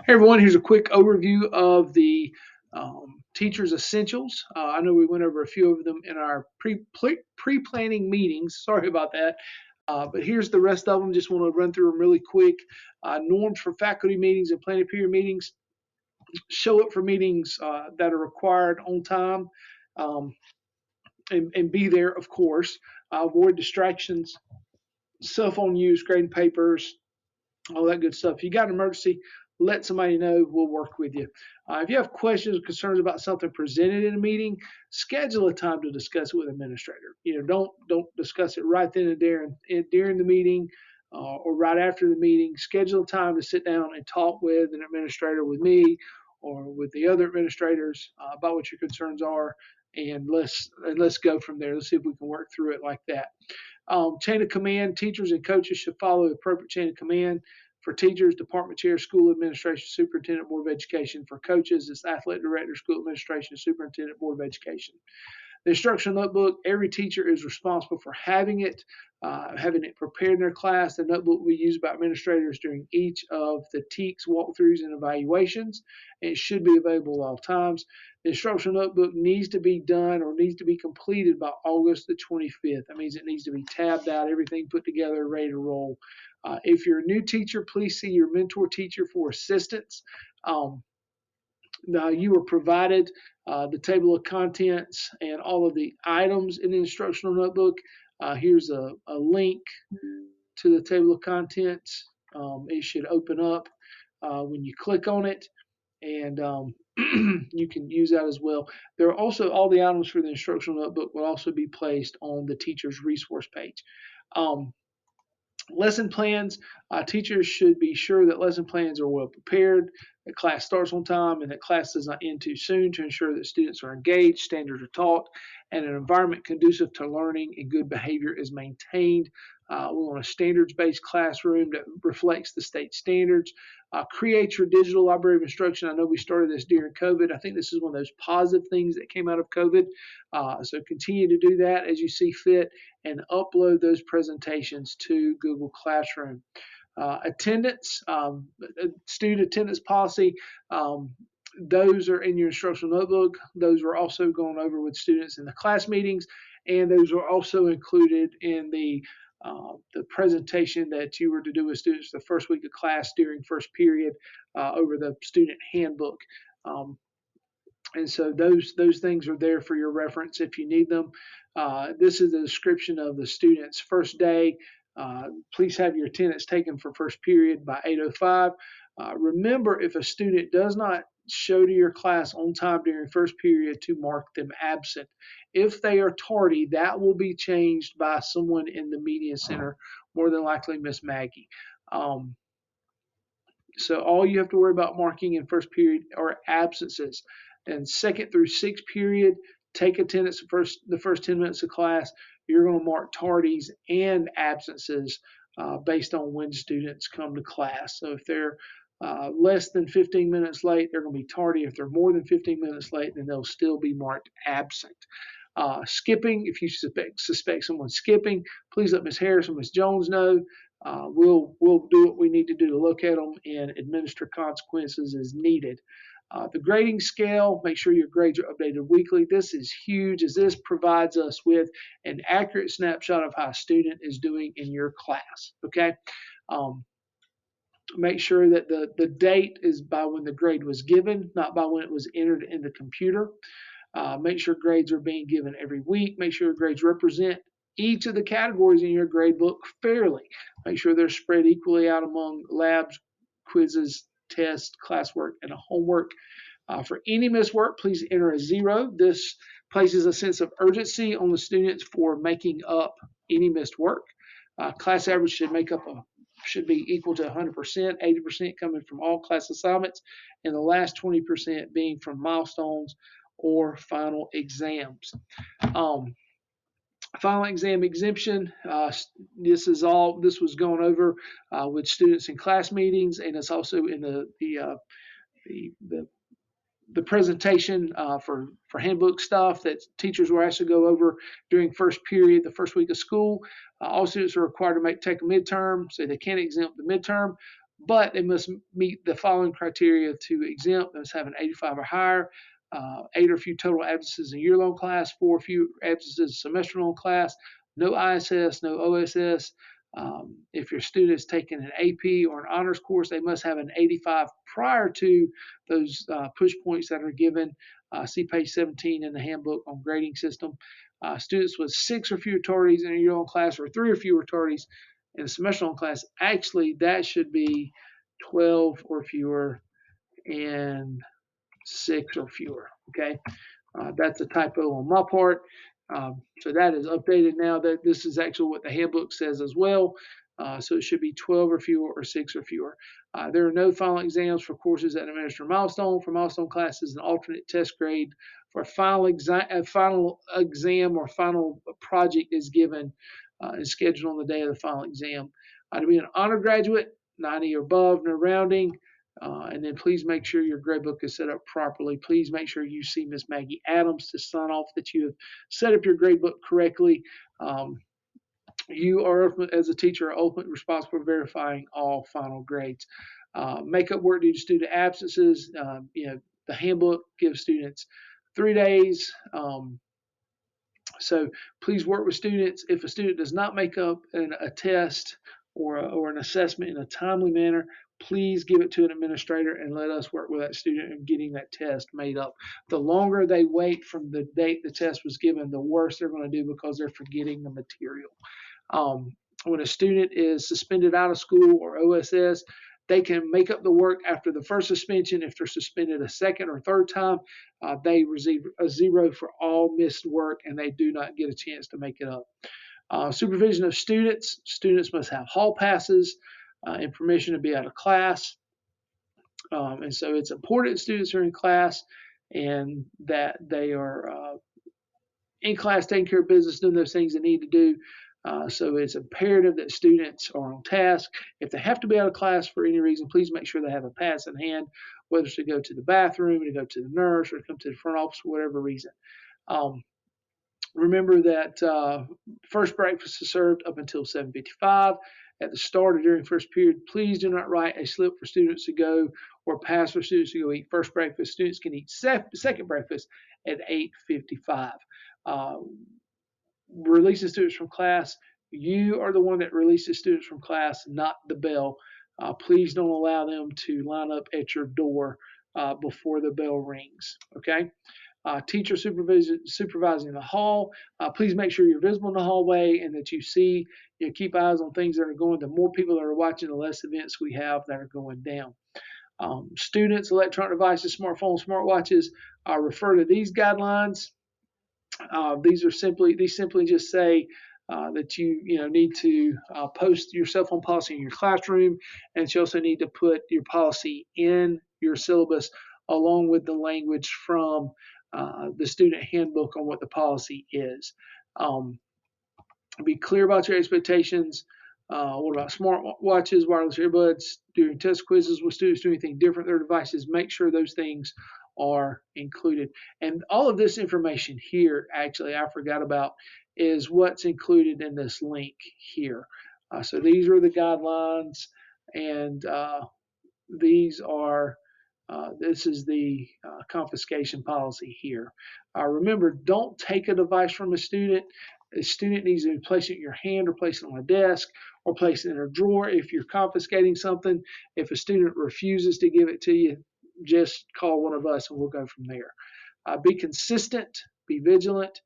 Hey everyone, here's a quick overview of the Teachers Essentials. I know we went over a few of them in our pre-planning meetings. Sorry about that. But here's the rest of them. Just want to run through them really quick. Norms for faculty meetings and planning period meetings. Show up for meetings that are required on time, um, and be there, of course. Avoid distractions, cell phone use, grading papers, all that good stuff. If you got an emergency, let somebody know. We'll work with you. If you have questions or concerns about something presented in a meeting, schedule a time to discuss it with an administrator. Don't discuss it right then and there during the meeting or right after the meeting. Schedule a time to sit down and talk with an administrator, with me, or with the other administrators about what your concerns are, and let's go from there. Let's see if we can work through it like that. Chain of command, teachers and coaches should follow the appropriate chain of command. For teachers, department chair, school administration, superintendent, board of education. For coaches, it's athletic director, school administration, superintendent, board of education. The instructional notebook, every teacher is responsible for having it prepared in their class. The notebook will be used by administrators during each of the TEKS walkthroughs and evaluations. And it should be available at all times. The instructional notebook needs to be done or needs to be completed by August the 25th. That means it needs to be tabbed out, everything put together, ready to roll. If you're a new teacher, please see your mentor teacher for assistance. Now you were provided the table of contents and all of the items in the instructional notebook. Here's a link to the table of contents. It should open up when you click on it, and you can use that as well. There are also all the items for the instructional notebook will also be placed on the teacher's resource page. Lesson plans, teachers should be sure that lesson plans are well prepared, that class starts on time, and that class does not end too soon to ensure that students are engaged, standards are taught, and an environment conducive to learning and good behavior is maintained. We want a standards-based classroom that reflects the state standards. Create your digital library of instruction. I know we started this during COVID. I think this is one of those positive things that came out of COVID. So continue to do that as you see fit and upload those presentations to Google Classroom. Attendance, student attendance policy, those are in your instructional notebook. Those were also gone over with students in the class meetings, and those are also included in the presentation that you were to do with students the first week of class during first period over the student handbook. And so those things are there for your reference if you need them. This is a description of the student's first day. Please have your attendance taken for first period by 8:05. Remember, if a student does not show to your class on time during first period, to mark them absent. If they are tardy, that will be changed by someone in the media center, more than likely Miss Maggie. So all you have to worry about marking in first period are absences. And second through sixth period, take attendance the first 10 minutes of class. You're going to mark tardies and absences based on when students come to class. So if they're less than 15 minutes late, they're going to be tardy. If they're more than 15 minutes late, then they'll still be marked absent. Skipping, if you suspect someone skipping, please let Ms. Harris or Ms. Jones know. We'll do what we need to do to locate them and administer consequences as needed. The grading scale, make sure your grades are updated weekly. This is huge, as this provides us with an accurate snapshot of how a student is doing in your class. Okay. Make sure that the date is by when the grade was given, not by when it was entered in the computer. Make sure grades are being given every week. Make sure grades represent each of the categories in your grade book fairly. Make sure they're spread equally out among labs, quizzes, tests, classwork, and homework. For any missed work, please enter a 0. This places a sense of urgency on the students for making up any missed work. Class average should be equal to 100%, 80% coming from all class assignments, and the last 20% being from milestones or final exams. Final exam exemption. This was gone over with students in class meetings, and it's also in the presentation for handbook stuff that teachers were asked to go over during first period, the first week of school. All students are required to take a midterm, so they can't exempt the midterm. but they must meet the following criteria to exempt. They must have an 85 or higher, 8 or fewer total absences in year-long class, 4 or fewer absences semester-long class, no ISS, no OSS. If your student is taking an AP or an honors course, they must have an 85 prior to those push points that are given. See page 17 in the handbook on grading system. Students with 6 or fewer tardies in a year-long class or 3 or fewer tardies in a semester-long class, actually that should be 12 or fewer and 6 or fewer. Okay, that's a typo on my part. So that is updated now. That this is actually what the handbook says as well. So it should be 12 or fewer or 6 or fewer. There are no final exams for courses that administer milestone. For milestone classes, an alternate test grade for a final exam or final project is given and scheduled on the day of the final exam. To be an honor graduate, 90 or above, no rounding. And then please make sure your gradebook is set up properly. Please make sure you see Miss Maggie Adams to sign off that you have set up your gradebook correctly. You are, as a teacher, are ultimately responsible for verifying all final grades. Makeup work due to student absences. The handbook gives students 3 days. So please work with students. If a student does not make up a test or an assessment in a timely manner, please give it to an administrator and let us work with that student in getting that test made up. The longer they wait from the date the test was given, the worse they're going to do because they're forgetting the material. When a student is suspended out of school or OSS, they can make up the work after the first suspension. If they're suspended a second or third time, they receive a 0 for all missed work and they do not get a chance to make it up. Supervision of students. Students must have hall passes and permission to be out of class. And so it's important students are in class and that they are in class taking care of business, doing those things they need to do. So it's imperative that students are on task. If they have to be out of class for any reason, please make sure they have a pass in hand, whether it's to go to the bathroom, to go to the nurse, or to come to the front office for whatever reason. Remember that first breakfast is served up until 7:55. At the start or during first period, please do not write a slip for students to go or pass for students to go eat first breakfast. Students can eat second breakfast at 8:55. Releasing students from class, you are the one that releases students from class, not the bell. Please don't allow them to line up at your door before the bell rings. Okay. Teacher supervising the hall. Please make sure you're visible in the hallway and that you see, keep eyes on things that are going. The more people that are watching, the less events we have that are going down. Students, electronic devices, smartphones, smartwatches, refer to these guidelines. These simply just say that you need to post your cell phone policy in your classroom, and you also need to put your policy in your syllabus along with the language from the student handbook on what the policy is. Be clear about your expectations. What about smart watches, wireless earbuds, doing test quizzes with students, do anything different with their devices? Make sure those things are included. And all of this information here, actually, I forgot about, is what's included in this link here. So these are the guidelines, and this is the confiscation policy here. Remember, don't take a device from a student. A student needs to place it in your hand or place it on a desk or place it in a drawer. If you're confiscating something, if a student refuses to give it to you, just call one of us and we'll go from there. Be consistent, be vigilant,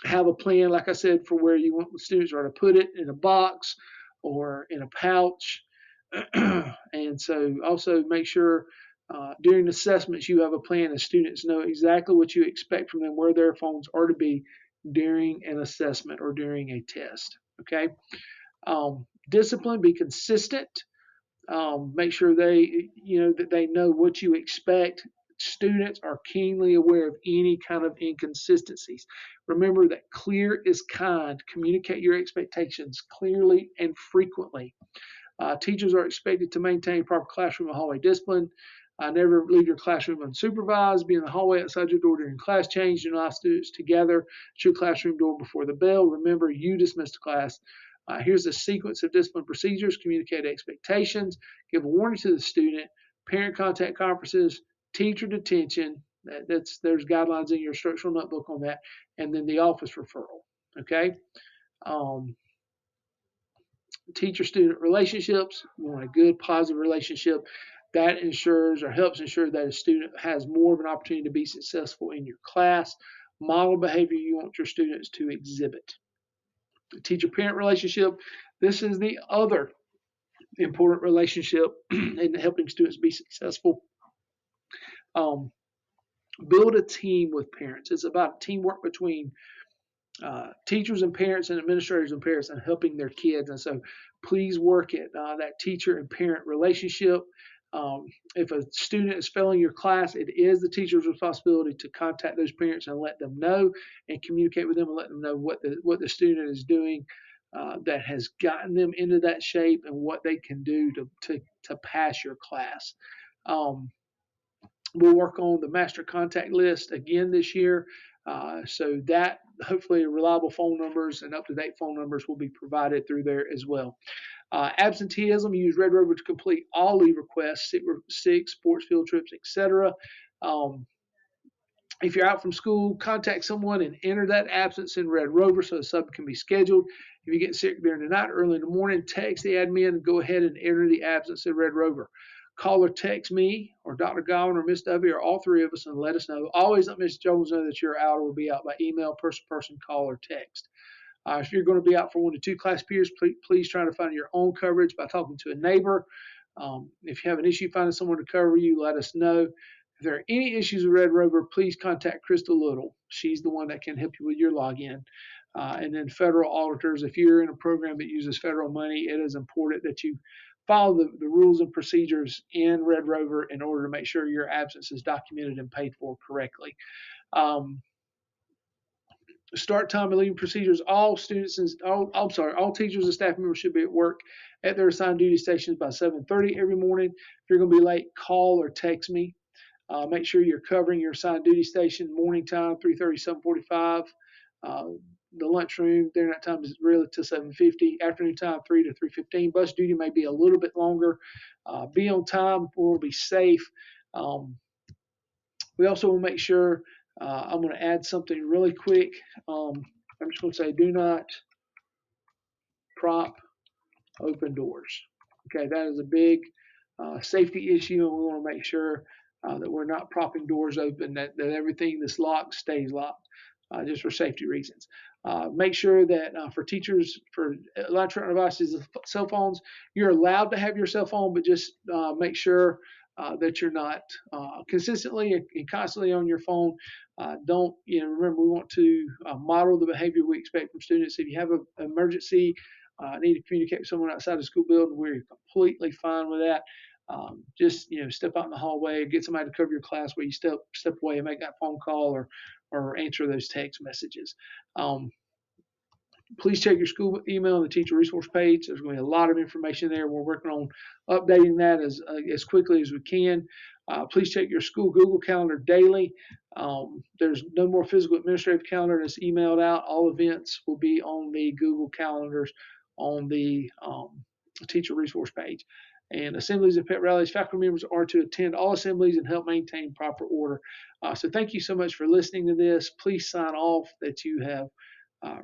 have a plan, like I said, for where you want the students are to put it in a box or in a pouch. And so also make sure during assessments you have a plan and students know exactly what you expect from them, where their phones are to be during an assessment or during a test. Okay. Discipline, be consistent. Make sure that they know what you expect. Students are keenly aware of any kind of inconsistencies. Remember that clear is kind. Communicate your expectations clearly and frequently. Teachers are expected to maintain proper classroom and hallway discipline. Never leave your classroom unsupervised. Be in the hallway outside your door during class change. Do not allow students to gather at your classroom door before the bell. Remember, you dismissed the class Here's a sequence of discipline procedures: communicate expectations, give a warning to the student, parent contact conferences, teacher detention. There's guidelines in your instructional notebook on that, and then the office referral. Okay. Um, Teacher-student relationships. You want a good, positive relationship that ensures or helps ensure that a student has more of an opportunity to be successful in your class. Model behavior you want your students to exhibit. The teacher-parent relationship. This is the other important relationship in helping students be successful. Um, Build a team with parents. It's about teamwork between teachers and parents and administrators and parents and helping their kids. And so please work at that teacher and parent relationship. If a student is failing your class, it is the teacher's responsibility to contact those parents and let them know and communicate with them and let them know what the student is doing that has gotten them into that shape and what they can do to pass your class. We'll work on the master contact list again this year. So that hopefully reliable phone numbers and up-to-date phone numbers will be provided through there as well. Absenteeism, use Red Rover to complete all leave requests, sick, sports field trips, etc. If you're out from school, contact someone and enter that absence in Red Rover so the sub can be scheduled. If you get sick during the night or early in the morning, text the admin and go ahead and enter the absence in Red Rover. Call or text me or Dr. Godwin or Miss Dovey or all three of us and let us know. Always let Miss Jones know that you're out or will be out by email, person, call, or text. If you're going to be out for 1 to 2 class periods, please try to find your own coverage by talking to a neighbor. If you have an issue finding someone to cover you, let us know. If there are any issues with Red Rover, please contact Crystal Little. She's the one that can help you with your login. And then federal auditors, if you're in a program that uses federal money, it is important that you follow the rules and procedures in Red Rover in order to make sure your absence is documented and paid for correctly. Start time and leaving procedures. All teachers and staff members should be at work at their assigned duty stations by 7:30 every morning. If you're going to be late, call or text me. Make sure you're covering your assigned duty station morning time, 3:30, 7:45. The lunchroom during that time is really to 7:50. Afternoon time, 3 to 3:15. Bus duty may be a little bit longer. Be on time. We'll be safe. We also will make sure. I'm going to add something really quick. I'm just going to say do not prop open doors. Okay, that is a big safety issue, and we want to make sure that we're not propping doors open, that everything that's locked stays locked, just for safety reasons. Make sure that for teachers, for electronic devices, cell phones, you're allowed to have your cell phone, but just make sure that you're not consistently and constantly on your phone. Don't, remember, we want to model the behavior we expect from students. If you have an emergency, need to communicate with someone outside the school building, we're completely fine with that. Just step out in the hallway, get somebody to cover your class where you step away and make that phone call or answer those text messages. Please check your school email and the teacher resource page. There's going to be a lot of information there. We're working on updating that as quickly as we can. Please check your school Google Calendar daily. There's no more physical administrative calendar that's emailed out. All events will be on the Google Calendars on the teacher resource page. And assemblies and pet rallies, faculty members are to attend all assemblies and help maintain proper order. So thank you so much for listening to this. Please sign off that you have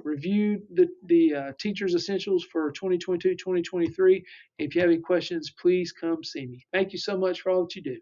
reviewed the Teachers Essentials for 2022-2023. If you have any questions, please come see me. Thank you so much for all that you do.